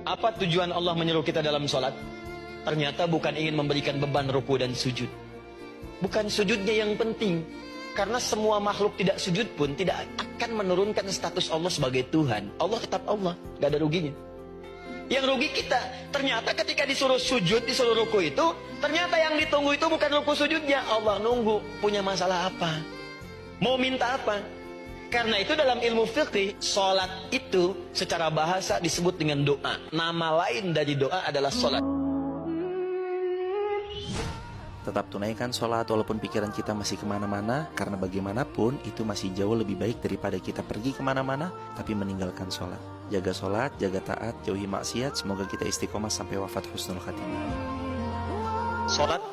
Apa tujuan Allah menyuruh kita dalam sholat? Ternyata bukan ingin memberikan beban ruku dan sujud. Bukan sujudnya yang penting. Karena semua makhluk tidak sujud pun tidak akan menurunkan status Allah sebagai Tuhan. Allah tetap Allah, gak ada ruginya. Yang rugi kita, ternyata ketika disuruh sujud, disuruh ruku itu, ternyata yang ditunggu itu bukan ruku sujudnya. Allah nunggu, punya masalah apa? Mau minta apa? Karena itu dalam ilmu fiqih, sholat itu secara bahasa disebut dengan doa. Nama lain dari doa adalah sholat. Tetap tunaikan sholat walaupun pikiran kita masih kemana-mana, karena bagaimanapun itu masih jauh lebih baik daripada kita pergi kemana-mana tapi meninggalkan sholat. Jaga sholat, jaga taat, jauhi maksiat. Semoga kita istiqomah sampai wafat husnul khatimah. Sholat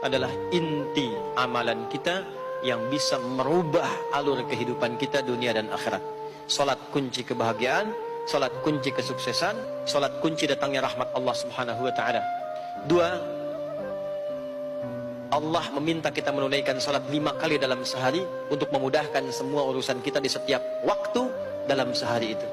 adalah inti amalan kita yang bisa merubah alur kehidupan kita dunia dan akhirat. Sholat kunci kebahagiaan, sholat kunci kesuksesan, sholat kunci datangnya rahmat Allah Subhanahu wa Ta'ala. 2, Allah meminta kita menunaikan salat 5 kali dalam sehari untuk memudahkan semua urusan kita di setiap waktu dalam sehari itu.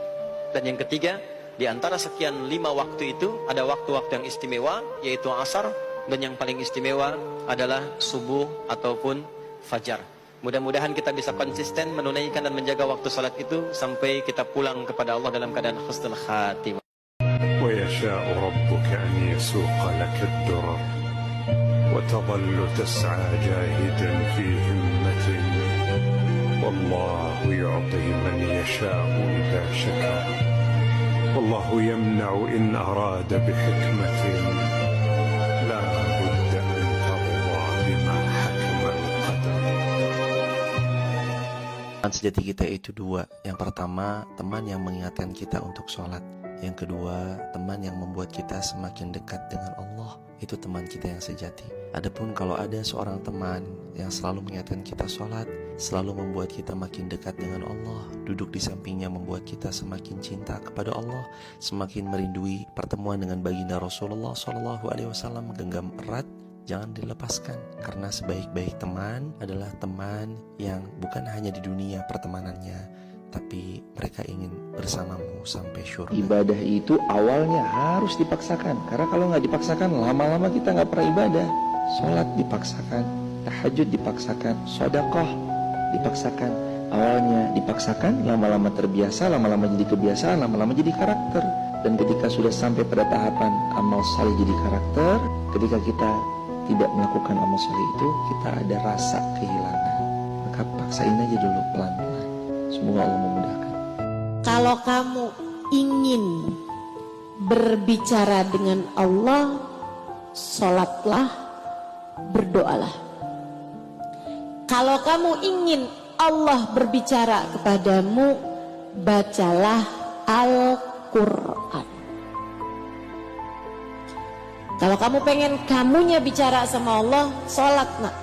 Dan yang ketiga, di antara sekian 5 waktu itu ada waktu-waktu yang istimewa, yaitu asar, dan yang paling istimewa adalah subuh ataupun fajar. Mudah-mudahan kita bisa konsisten menunaikan dan menjaga waktu salat itu sampai kita pulang kepada Allah dalam keadaan husnul khatimah. Wa yasha'u rabbuka an yasuqa laka ad-durar وتظل تسعى جاهدا في همة والله يعطي من يشاء إذا شكر والله يمنع إن أراد بحكمة لا بد أن ترضى بما حكم القدر. Teman sejati kita itu 2. Yang pertama, teman yang mengingatkan kita untuk sholat. Yang kedua, teman yang membuat kita semakin dekat dengan Allah. Itu teman kita yang sejati. Adapun kalau ada seorang teman yang selalu mengingatkan kita sholat, selalu membuat kita makin dekat dengan Allah, duduk di sampingnya membuat kita semakin cinta kepada Allah, semakin merindui pertemuan dengan baginda Rasulullah SAW, genggam erat, jangan dilepaskan. Karena sebaik-baik teman adalah teman yang bukan hanya di dunia pertemanannya, tapi mereka ingin bersamamu sampai syurga. Ibadah itu awalnya harus dipaksakan, karena kalau nggak dipaksakan lama-lama kita nggak pernah ibadah. Sholat dipaksakan, tahajud dipaksakan, sedekah dipaksakan. Awalnya dipaksakan, lama-lama terbiasa, lama-lama jadi kebiasaan, lama-lama jadi karakter. Dan ketika sudah sampai pada tahapan amal saleh jadi karakter, ketika kita tidak melakukan amal saleh itu, kita ada rasa kehilangan. Maka paksain aja dulu pelan-pelan. Semoga Allah memudahkan. Kalau kamu ingin berbicara dengan Allah, sholatlah, berdoalah. Kalau kamu ingin Allah berbicara kepadamu, bacalah Al-Quran. Kalau kamu pengen kamunya bicara sama Allah, sholat nak.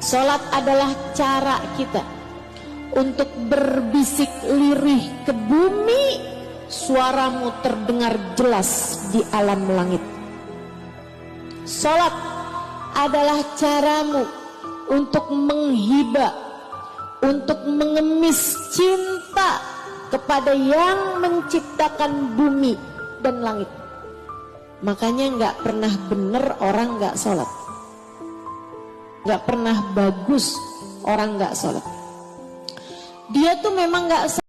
Sholat adalah cara kita untuk berbisik lirih ke bumi, suaramu terdengar jelas di alam langit. Sholat adalah caramu untuk menghibah, untuk mengemis cinta kepada yang menciptakan bumi dan langit. Makanya nggak pernah benar orang nggak sholat, nggak pernah bagus orang nggak sholat. Dia tuh memang nggak